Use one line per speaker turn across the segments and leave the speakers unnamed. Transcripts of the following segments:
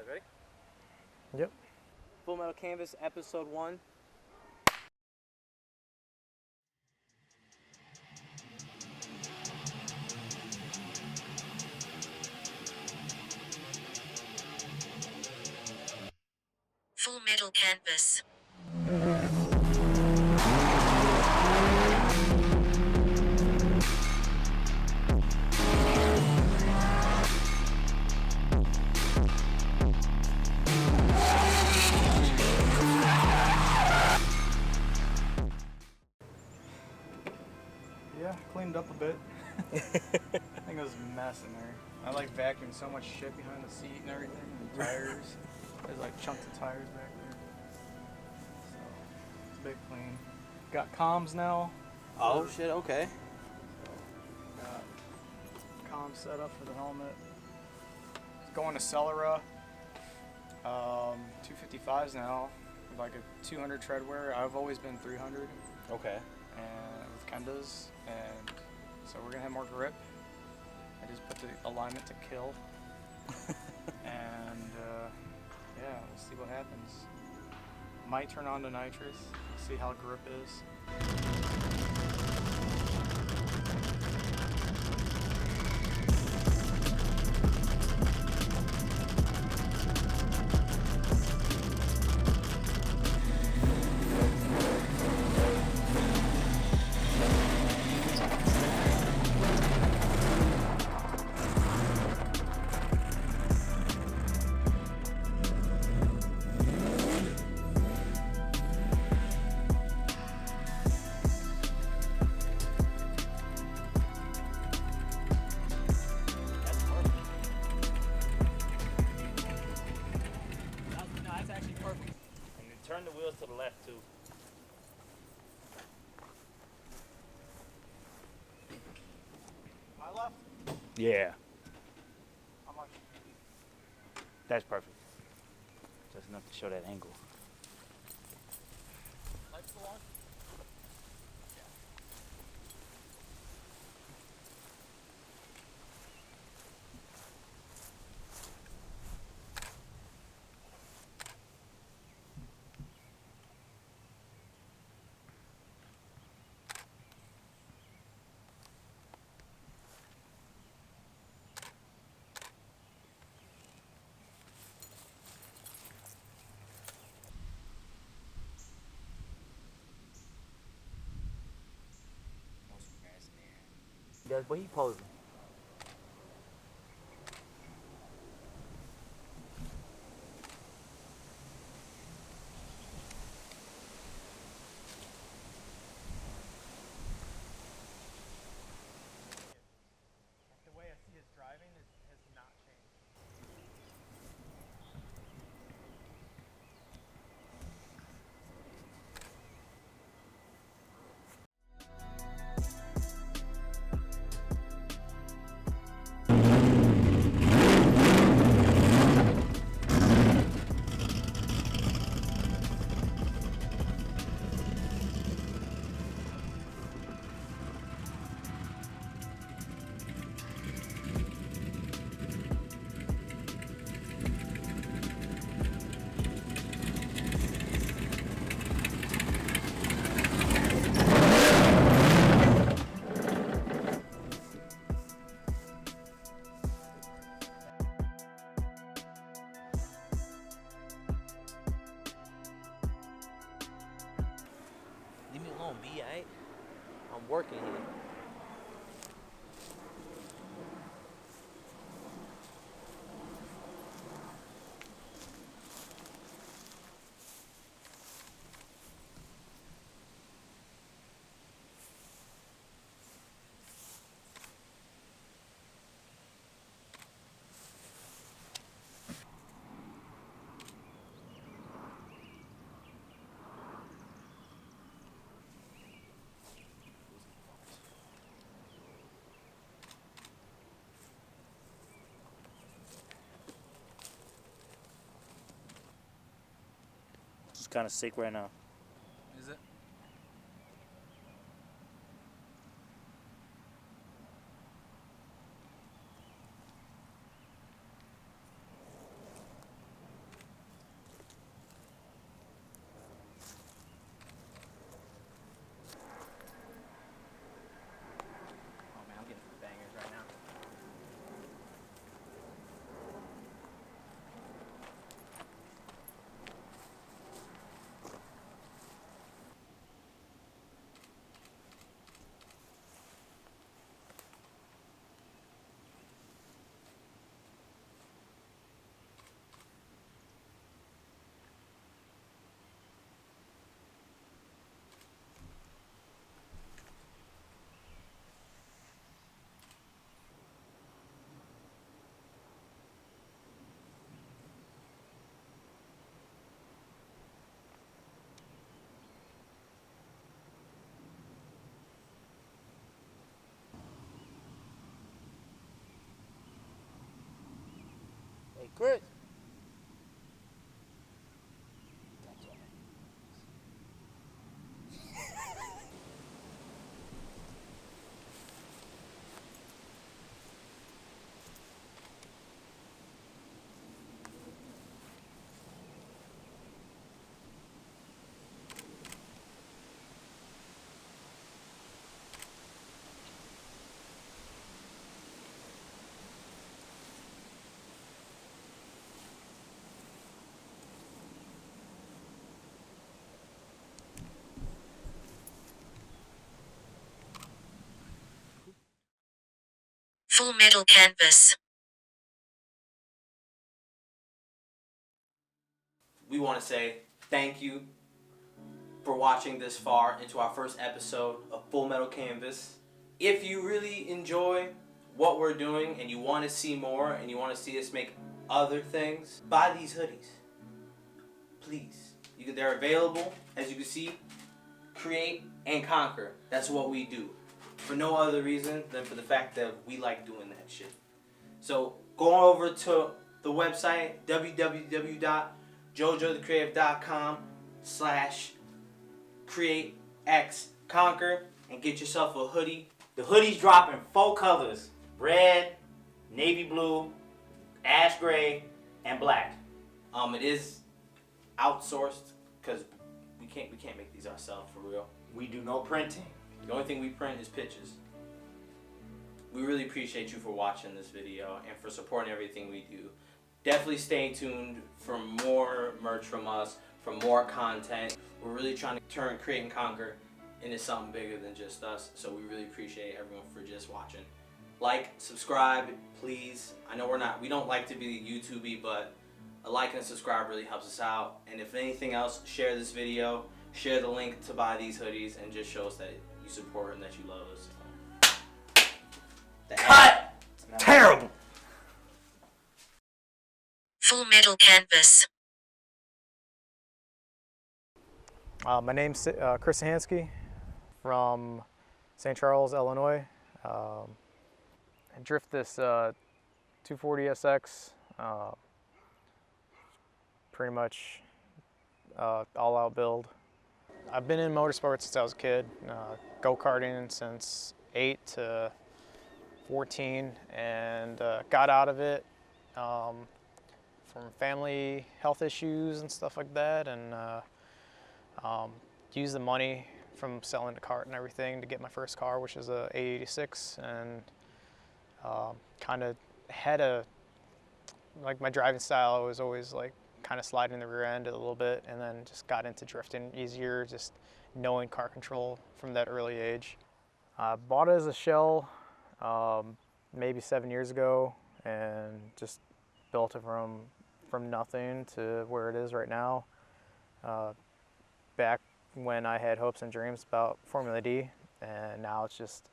Ready?
Yep.
Full Metal Canvas, episode 1.
Full Metal Canvas.
Yeah, cleaned up a bit. I think it was a mess in there. I like vacuumed so much shit behind the seat and everything, and tires. There's like chunks of tires back there. So, it's a big clean. Got comms now.
Oh shit, okay.
So, got comms set up for the helmet. Going to Celery. 255s now, with like a 200 tread wear. I've always been 300.
Okay.
And with Kendas, and so we're gonna have more grip. I just put the alignment to kill, and yeah, we'll see what happens. Might turn on to nitrous, see how grip is.
Turn the wheels to the left too.
My left?
Yeah,
How much?
that's perfect. Just enough to show that angle.
Lights still on?
That's what he posing.
The way I see his driving has not changed.
Leave me alone, B, alright? I'm working here. Just kind of sick right now.
Is it?
Chris.
Full Metal Canvas.
We want to say thank you for watching this far into our first episode of Full Metal Canvas. If you really enjoy what we're doing and you want to see more and you want to see us make other things, buy these hoodies. Please. They're available, as you can see. Create and conquer. That's what we do. For no other reason than for the fact that we like doing that shit. So go over to the website www.jojothecreative.com/createXconquer and get yourself a hoodie.
The hoodies drop in 4 colors: red, navy blue, ash gray, and black.
It is outsourced because we can't make these ourselves for real.
We do no printing.
The only thing we print is pictures. We really appreciate you for watching this video and for supporting everything we do. Definitely stay tuned for more merch from us, for more content. We're really trying to turn Create and Conquer into something bigger than just us. So we really appreciate everyone for just watching. Like, subscribe, please. I know we don't like to be YouTubey, but a like and a subscribe really helps us out. And if anything else, share this video, share the link to buy these hoodies, and just show us that you support and that you love us.
Cut! Terrible!
Full Metal Canvas.
My name's Chris Sachanski from St. Charles, Illinois. I drift this 240SX, pretty much all-out build. I've been in motorsports since I was a kid, go-karting since 8 to 14, and got out of it from family health issues and stuff like that, and used the money from selling the cart and everything to get my first car, which is a A86, and kind of had like my driving style was always like kind of sliding the rear end a little bit, and then just got into drifting easier, just knowing car control from that early age. I bought it as a shell maybe 7 years ago, and just built it from nothing to where it is right now. Back when I had hopes and dreams about Formula D, and now it's just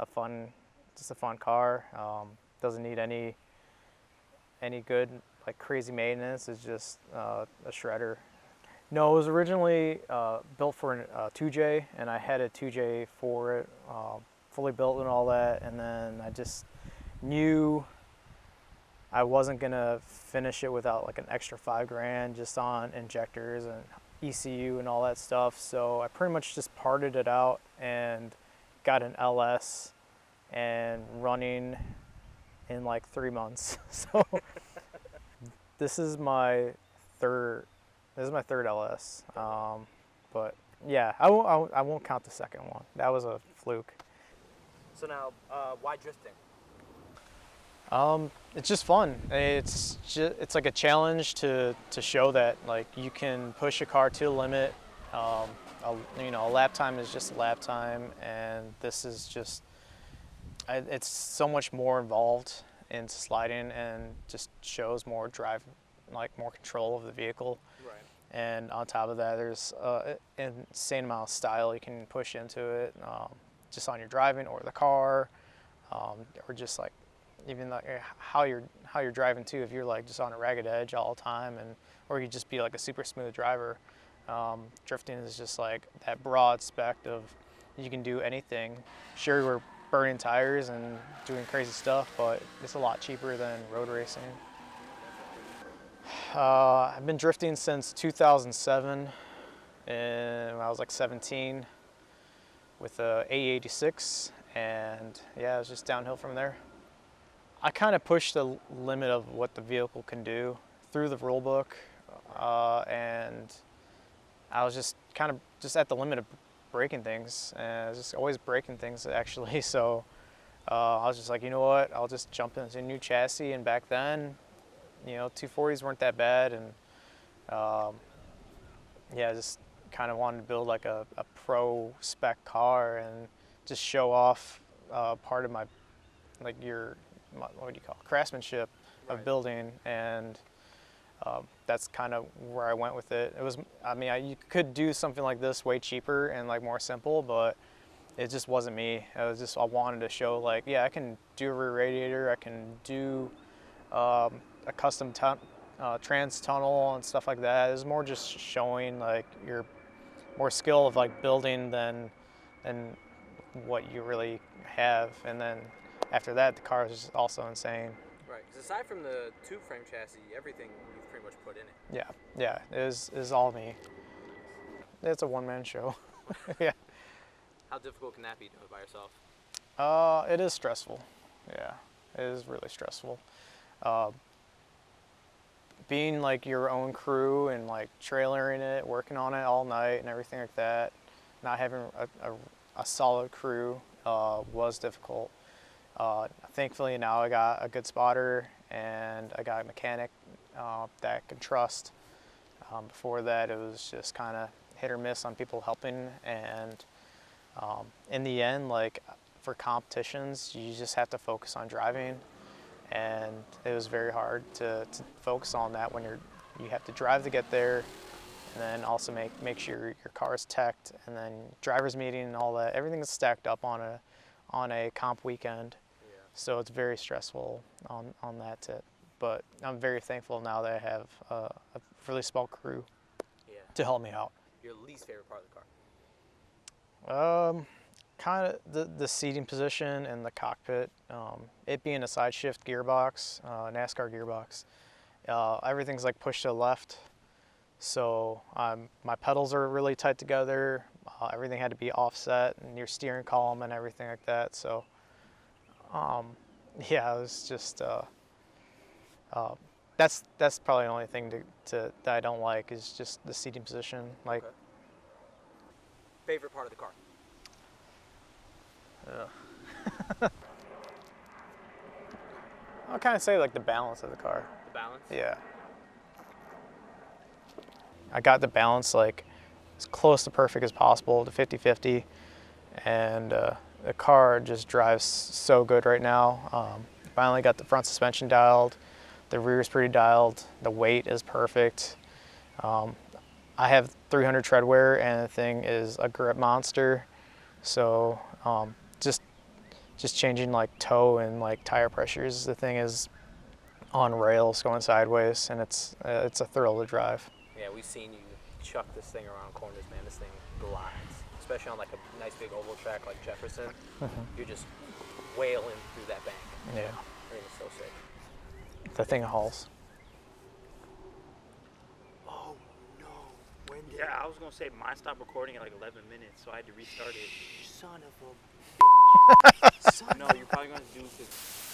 a fun car. Doesn't need any good like crazy maintenance. It's just a shredder. No, it was originally built for a 2J, and I had a 2J for it, fully built and all that, and then I just knew I wasn't gonna finish it without like an extra $5,000 just on injectors and ECU and all that stuff. So I pretty much just parted it out and got an LS and running in like 3 months. So this is my third LS. But yeah, I won't count the second one. That was a fluke.
So now, why drifting?
It's just fun. It's like a challenge to show that like you can push a car to the limit. A lap time is just a lap time, and this is just it's so much more involved in sliding, and just shows more drive, like more control of the vehicle.
Right.
And on top of that, there's an insane amount of style you can push into it, just on your driving or the car, or just like even like how you're driving too. If you're like just on a ragged edge all the time, or you just be like a super smooth driver, drifting is just like that broad spectrum of you can do anything. Sure, we're burning tires and doing crazy stuff, but it's a lot cheaper than road racing. I've been drifting since 2007, and when I was like 17 with a A86, and yeah, it was just downhill from there. I kind of pushed the limit of what the vehicle can do through the rule book, and I was just kind of just at the limit of breaking things, and I was just always breaking things actually. So I was just like, you know what, I'll just jump into a new chassis. And back then, 240s weren't that bad, and yeah, I just kind of wanted to build like a pro spec car and just show off part of my what do you call it, craftsmanship of building, and that's kind of where I went with it. It was, you could do something like this way cheaper and like more simple, but it just wasn't me. I wanted to show like, yeah, I can do a rear radiator, I can do a custom trans tunnel and stuff like that. It was more just showing like your more skill of like building than what you really have. And then after that, the car was just also insane.
Right, because aside from the tube frame chassis, everything you've pretty much put in it.
Yeah, it was all me. It's a one-man show. Yeah.
How difficult can that be doing it by yourself?
It is stressful. Yeah, it is really stressful. Being like your own crew and like trailering it, working on it all night and everything like that, not having a solid crew was difficult. Thankfully now I got a good spotter and I got a mechanic that I can trust. Before that it was just kind of hit or miss on people helping, and in the end, like for competitions, you just have to focus on driving, and it was very hard to focus on that when you have to drive to get there, and then also make sure your car is teched, and then driver's meeting and all that. Everything is stacked up on a comp weekend. So it's very stressful on that tip. But I'm very thankful now that I have a really small crew to help me out.
Your least favorite part of the car?
Kind of the seating position and the cockpit. It being a side shift gearbox, NASCAR gearbox, everything's like pushed to the left. So my pedals are really tight together. Everything had to be offset, and your steering column and everything like that. So yeah, it was just that's probably the only thing that I don't like is just the seating position. Like,
okay. Favorite part of the car?
I'll kind of say like the balance of the car.
The balance?
Yeah. I got the balance like as close to perfect as possible, to 50-50, and the car just drives so good right now. Finally got the front suspension dialed, the rear is pretty dialed, the weight is perfect. I have 300 tread wear, and the thing is a grip monster. So just changing like toe and like tire pressures, the thing is on rails going sideways, and it's a thrill to drive.
Yeah, we've seen you chuck this thing around corners, man. This thing glides, especially on like a nice big oval track like Jefferson. You're just wailing through that bank.
Yeah.
I think it's so sick.
The thing hauls.
Oh no! When did
Yeah, I was gonna say mine stopped recording at like 11 minutes, so I had to restart it.
son of a bitch.
No, you're probably gonna do this.